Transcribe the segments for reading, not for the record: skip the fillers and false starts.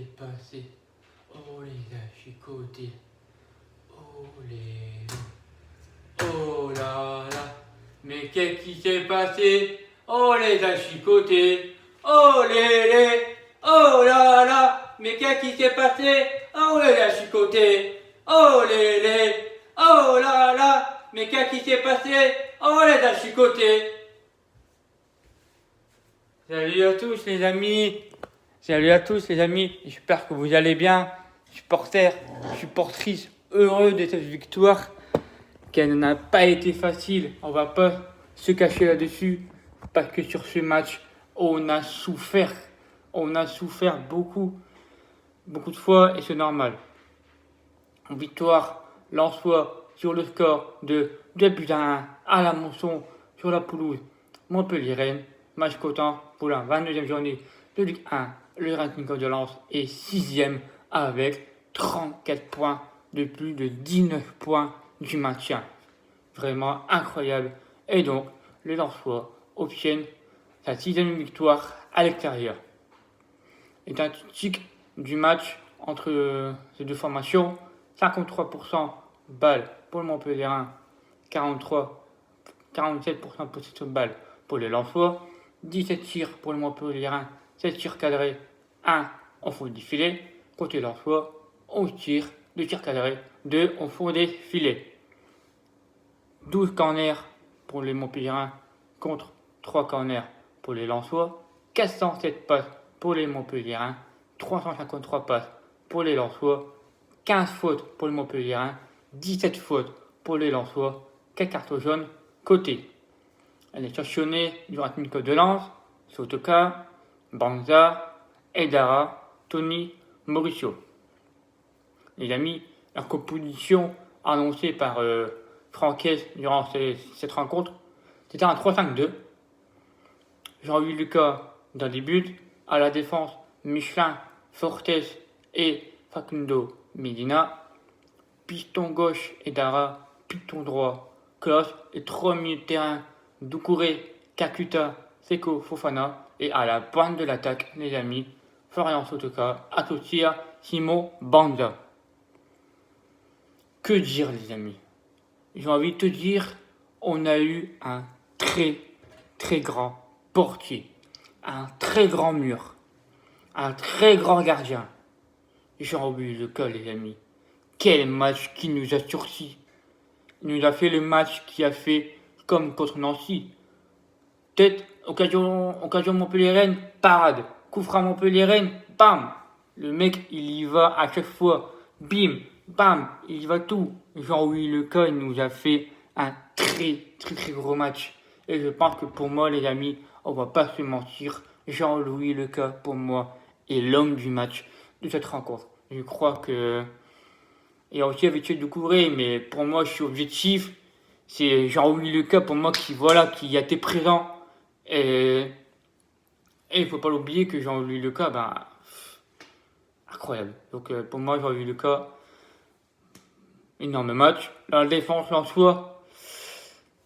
s'est passé? Oh les a chicotés. Oh les. Oh là là. Mais qu'est-ce qui s'est passé? Oh les a chicotés. Oh les. Oh là là. Mais qu'est-ce qui s'est passé? Oh les a chicotés. Oh les. Oh là là. Mais qu'est-ce qui s'est passé? Oh les a chicotés. Salut à tous les amis. Salut à tous les amis. J'espère que vous allez bien. Supporters, supportrices, heureux de cette victoire. Qu'elle n'a pas été facile. On va pas se cacher là-dessus. Parce que sur ce match, on a souffert. On a souffert beaucoup de fois et c'est normal. Victoire, Lensois sur le score de 2 buts à 1 à la Monson sur la pelouse Montpellier-Rennes. Match cotant pour la 22e journée de Ligue 1. Le Racing de Lens est 6e avec 34 points de plus de 19 points du maintien. Vraiment incroyable. Et donc, les Lensois obtiennent sa 6e victoire à l'extérieur. Les statistiques du match entre ces deux formations: 53% balles pour le Montpellierin, 47% possession de balles pour les Lensois, 17 tirs pour le Montpellierin, 7 tirs cadrés, 1 au fond du filet. Côté Lensois, 11 tirs, 2 tirs cadrés, 2 au fond des filets. 12 corners pour les Montpellierins contre 3 corners pour les Lensois, 407 passes pour les Montpellierins, 353 passes pour les Lensois, 15 fautes pour les Montpellierins, 17 fautes pour les Lensois, 4 cartons jaunes côté. Elle est sanctionnée du Racing de Lens, Sotoka, Banza, Eldara, Tony, Mauricio. Les amis, la composition annoncée par Franquès durant cette rencontre, c'était un 3-5-2. Jean-Louis Lucas dans les buts, à la défense Michelin, Fortes et Facundo Medina, piston gauche Edara, piston droit Klaus et 3 milieux de terrain Doucouré, Kakuta, Seko Fofana, et à la pointe de l'attaque, les amis, Florian Sotoka associé à Simon Banza. Que dire les amis? J'ai envie de te dire, on a eu un très grand portier, un très grand mur, un très grand gardien. Jean-Louis Lucas les amis. Quel match qui nous a sursis. Il nous a fait le match qui a fait comme contre Nancy. Tête, occasion Montpellier-Rennes, parade. Coup franc Montpellier-Rennes, bam. Le mec, il y va à chaque fois. Bim, bam, il y va tout. Jean-Louis Lucas, il nous a fait un très gros match. Et je pense que pour moi, les amis, on va pas se mentir. Jean-Louis Lucas, pour moi, est l'homme du match de cette rencontre. Je crois que... Et aussi avec de Doucouré, mais pour moi, je suis objectif. C'est Jean-Louis Lucas, pour moi, qui a été présent. Et il faut pas l'oublier que Jean-Louis Lucas, incroyable. Donc pour moi, Jean-Louis Lucas, énorme match. La défense en soi,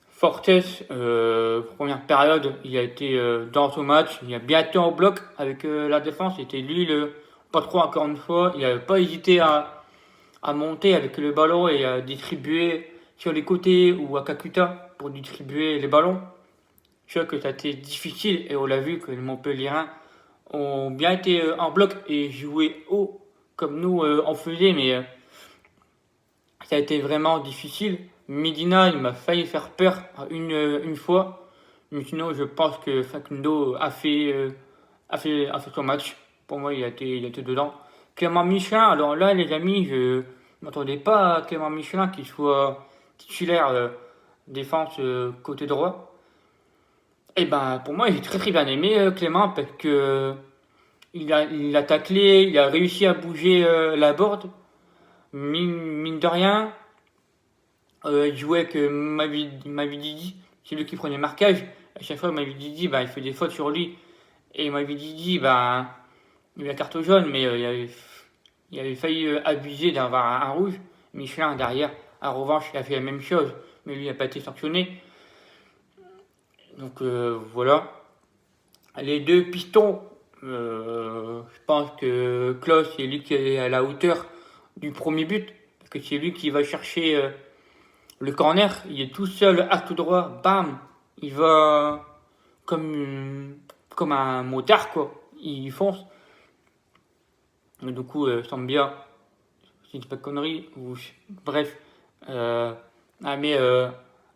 Fortes, première période, il a été dans son match. Il a bien été en bloc avec la défense. C'était lui le patron encore une fois. Il n'avait pas hésité à monter avec le ballon et à distribuer sur les côtés ou à Kakuta pour distribuer les ballons. Je sais que ça a été difficile et on l'a vu que les Montpellierins ont bien été en bloc et joué haut comme nous on faisait, mais ça a été vraiment difficile. Medina, il m'a failli faire peur une fois, mais sinon je pense que Facundo a fait son match. Pour moi, il a été dedans. Clément Michelin, alors là les amis, je ne m'attendais pas à Clément Michelin qui soit titulaire défense côté droit. Et pour moi, j'ai très bien aimé Clément parce que il a taclé, il a réussi à bouger la board. Mine de rien, il jouait avec Mavididi, c'est lui qui prenait le marquage. À chaque fois, Mavididi, il fait des fautes sur lui. Et Mavididi, il a la carte jaune, mais il avait failli abuser d'avoir un rouge. Michelin, derrière, en revanche, il a fait la même chose, mais lui n'a pas été sanctionné. Donc voilà. Les deux pistons, Je pense que Klose, c'est lui qui est à la hauteur du premier but, parce que c'est lui qui va chercher le corner. Il est tout seul, à tout droit, bam, il va comme, comme un motard, quoi. Il fonce. Et du coup, Sambia, si je dis pas de conneries, bref, a mis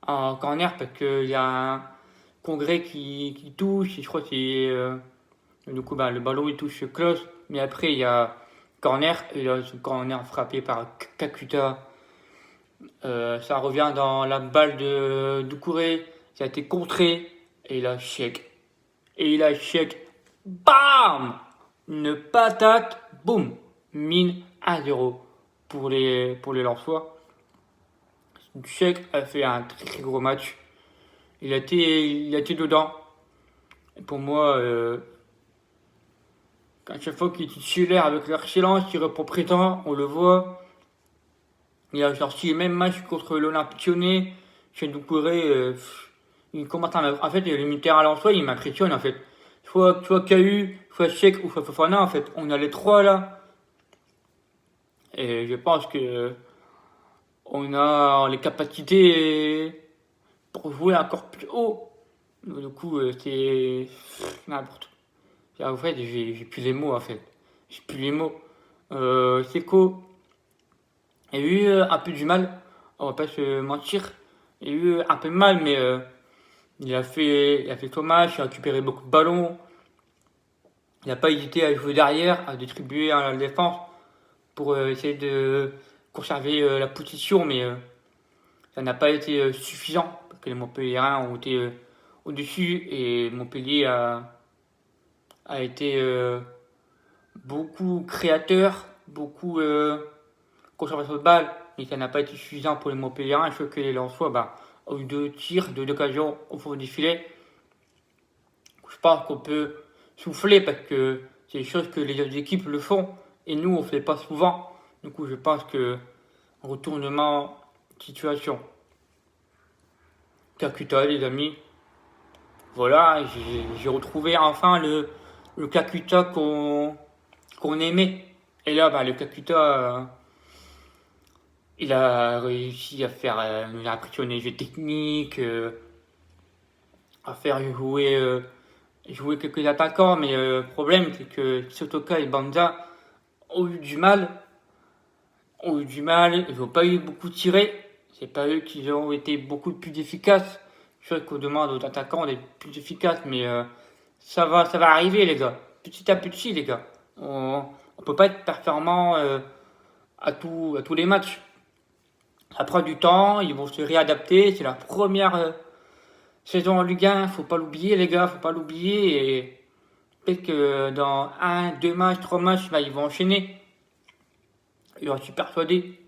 en corner parce qu'il y a un Congrès qui touche, et je crois que c'est. Du coup, bah, le ballon il touche Klose, mais après il y a corner, et là, ce corner frappé par Kakuta. Ça revient dans la balle de Doucouré, ça a été contré, et là, chèque. Et il a chèque, bam! Une patate, boum! Mine 1-0 pour les Lensois. Chèque a fait un très, très gros match. Il a été dedans. Et pour moi, à chaque fois qu'il est titulaire avec l'excellence, il reprend prétend, on le voit. Il a sorti le même match contre l'Olympique Lyonnais, chez Doucouré. Il commence en fait, le militaire à l'emploi, il m'impressionne en fait. Soit KU, soit Cheikh ou soit Fofana, en fait. On a les trois là. Et je pense que on a les capacités pour jouer encore plus haut. Du coup, c'est n'importe quoi. En fait, j'ai plus les mots en fait. J'ai plus les mots. Seco, il a eu un peu du mal, on va pas se mentir. Il a eu un peu de mal, mais il a fait son match, il a récupéré beaucoup de ballons. Il n'a pas hésité à jouer derrière, à distribuer à la défense pour essayer de conserver la position, mais ça n'a pas été suffisant parce que les Montpelliérains ont été au-dessus et Montpellier a été beaucoup créateur, beaucoup conservation de balle, mais ça n'a pas été suffisant pour les Montpelliérains. Je trouve que les Lensois ont eu deux tirs, deux occasions au fond du filet. Je pense qu'on peut souffler parce que c'est des choses que les autres équipes le font et nous on ne fait pas souvent. Du coup, je pense que retournement situation. Kakuta, les amis. Voilà, j'ai retrouvé enfin le Kakuta qu'on aimait. Et là, bah, le Kakuta, il a réussi à faire, nous a impressionné les jeux techniques, à faire jouer quelques attaquants, mais le problème c'est que Sotoka et Banza ont eu du mal, ils n'ont pas eu beaucoup tiré, c'est pas eux qui ont été beaucoup plus efficaces. Chose qu'on demande aux attaquants d'être plus efficaces, mais ça va arriver les gars, petit à petit les gars. On peut pas être performant à tous les matchs. Ça prend du temps, ils vont se réadapter, c'est la première saison en Ligue 1, faut pas l'oublier les gars, faut pas l'oublier. Et peut-être que dans un, deux matchs, trois matchs, bah, ils vont enchaîner. J'en suis persuadé.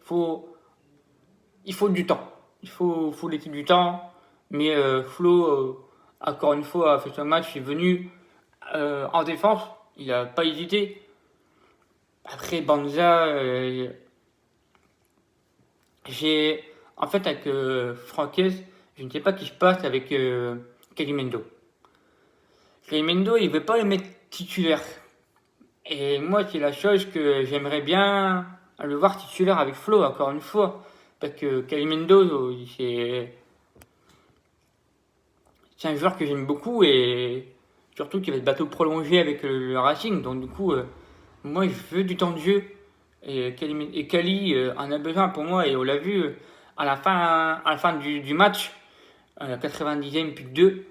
Il faut du temps. Faut laisser du temps. Mais Flo, encore une fois, a fait son match, il est venu en défense. Il n'a pas hésité. Après Banza, j'ai en fait avec Franquez, je ne sais pas qui se passe avec Calimendo. Calimendo, il veut pas le mettre titulaire. Et moi, c'est la chose que j'aimerais bien le voir titulaire avec Flo, encore une fois. Parce que Calimendo, c'est un joueur que j'aime beaucoup et surtout qui va être bateau prolongé avec le Racing. Donc, du coup, moi, je veux du temps de jeu. Et Kali en a besoin pour moi. Et on l'a vu à la fin du match, à la 90e, puis 2.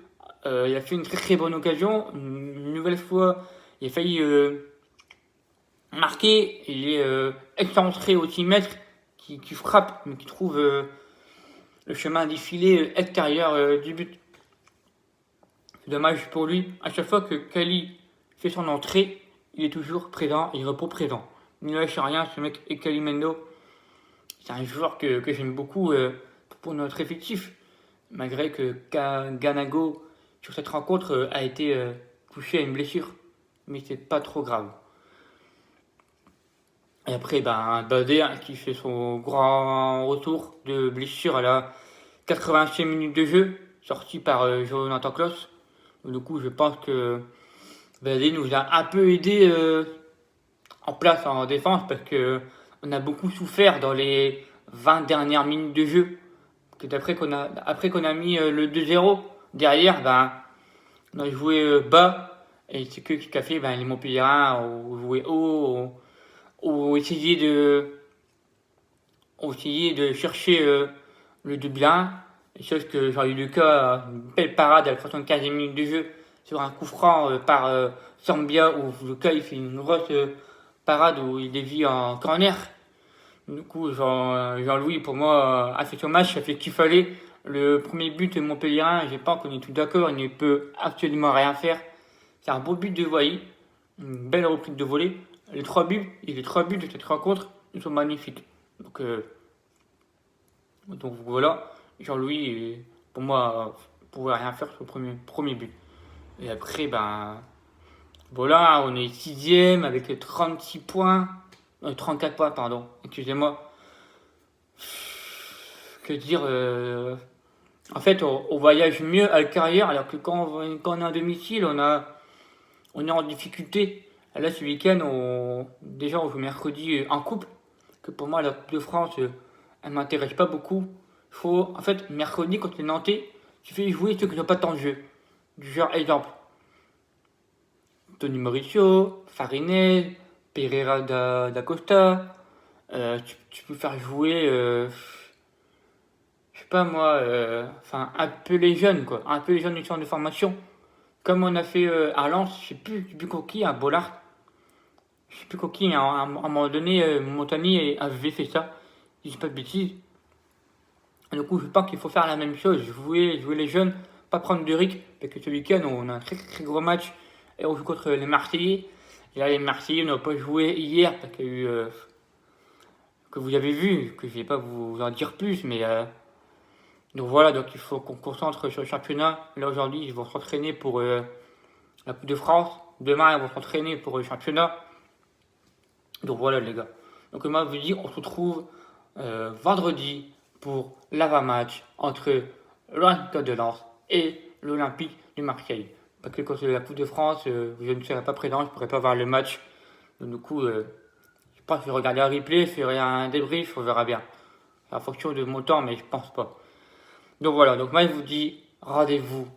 Il a fait une très très bonne occasion. Une nouvelle fois, il a failli marquer. Il est excentré au 6 mètres, qui frappe, mais qui trouve le chemin défilé extérieur du but. C'est dommage pour lui. À chaque fois que Kali fait son entrée, il est toujours présent, il répond présent. Il ne lâche rien, ce mec. Et Kalimendo, c'est un joueur que j'aime beaucoup pour notre effectif. Malgré que Ganago, sur cette rencontre, a été touché à une blessure. Mais c'est pas trop grave. Et après, ben, Badé qui fait son grand retour de blessure à la 85 minutes de jeu, sorti par Jonathan Klaus. Du coup, je pense que Belletti nous a un peu aidé en place en défense parce que on a beaucoup souffert dans les 20 dernières minutes de jeu. Après qu'on a mis le 2-0 derrière, ben, on a joué bas et c'est que ce qu'a fait ben, les Montpellierins ont joué haut, ont essayé de chercher le 2-1. Chose que Jean-Louis Lucas a une belle parade à la 75e minute de jeu sur un coup franc par Sambia où Lucas il fait une grosse parade où il dévie en corner. Du coup, Jean-Louis, pour moi, a fait son match, ça fait qu'il fallait. Le premier but de Montpellierin, je pense qu'on est tout d'accord, il ne peut absolument rien faire. C'est un beau but de Wai, une belle reprise de volée. Les trois buts de cette rencontre, ils sont magnifiques. Donc voilà, Jean-Louis, pour moi, pouvait rien faire sur le premier but. Et après, ben voilà, on est sixième avec 36 points, 34 points, pardon, excusez-moi. Que dire En fait, on voyage mieux à la carrière, alors que quand on est à domicile, on est en difficulté. Là, ce week-end, déjà, on joue mercredi en coupe, que pour moi, la Coupe de France, elle m'intéresse pas beaucoup. En fait, mercredi, quand tu es nantais, tu fais jouer ceux qui n'ont pas tant de jeu. Du genre, exemple, Tony Mauricio, Farinez, Pereira da Costa. Tu peux faire jouer, je sais pas moi, enfin, un peu les jeunes, quoi. Un peu les jeunes du centre de formation. Comme on a fait à Lens, je sais plus qui, à Bollard. Je sais plus qui, à un moment donné, Montagny avait fait ça. Si je dis pas de bêtises. Du coup, je pense qu'il faut faire la même chose, jouer les jeunes, pas prendre de risques, parce que ce week-end, on a un très, très gros match et on joue contre les Marseillais. Et là, les Marseillais n'ont pas joué hier, parce qu'il y a eu, que vous avez vu, que je vais pas vous en dire plus, mais donc voilà, donc il faut qu'on concentre sur le championnat. Là, aujourd'hui, ils vont s'entraîner pour la Coupe de France. Demain, ils vont s'entraîner pour le championnat. Donc voilà, les gars. Donc, moi, je vous dis, on se retrouve vendredi pour l'avant-match entre l'Olympique de Lens et l'Olympique de Marseille. Parce que quand c'est la Coupe de France, je ne serai pas présent, je ne pourrai pas voir le match. Donc, du coup, je pense que je vais regarder un replay, je ferai un débrief, on verra bien. En fonction de mon temps, mais je pense pas. Donc voilà, donc moi je vous dis rendez-vous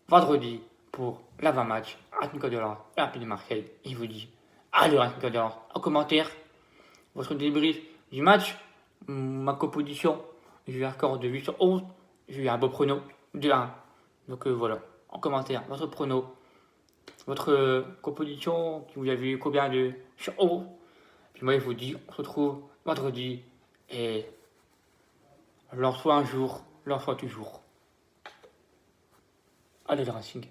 vendredi pour l'avant-match Olympique de Lens, Olympique de Marseille. Et je vous dis allez Olympique de Lens. En commentaire, votre débrief du match, ma composition. J'ai eu un score de 8 sur 11. J'ai eu un beau prono de 1. Donc voilà, en commentaire, votre prono, votre composition, vous avez eu combien de sur 11. Puis moi je vous dis, on se retrouve vendredi et lance-toi un jour, lance-toi toujours. Allez le Racing.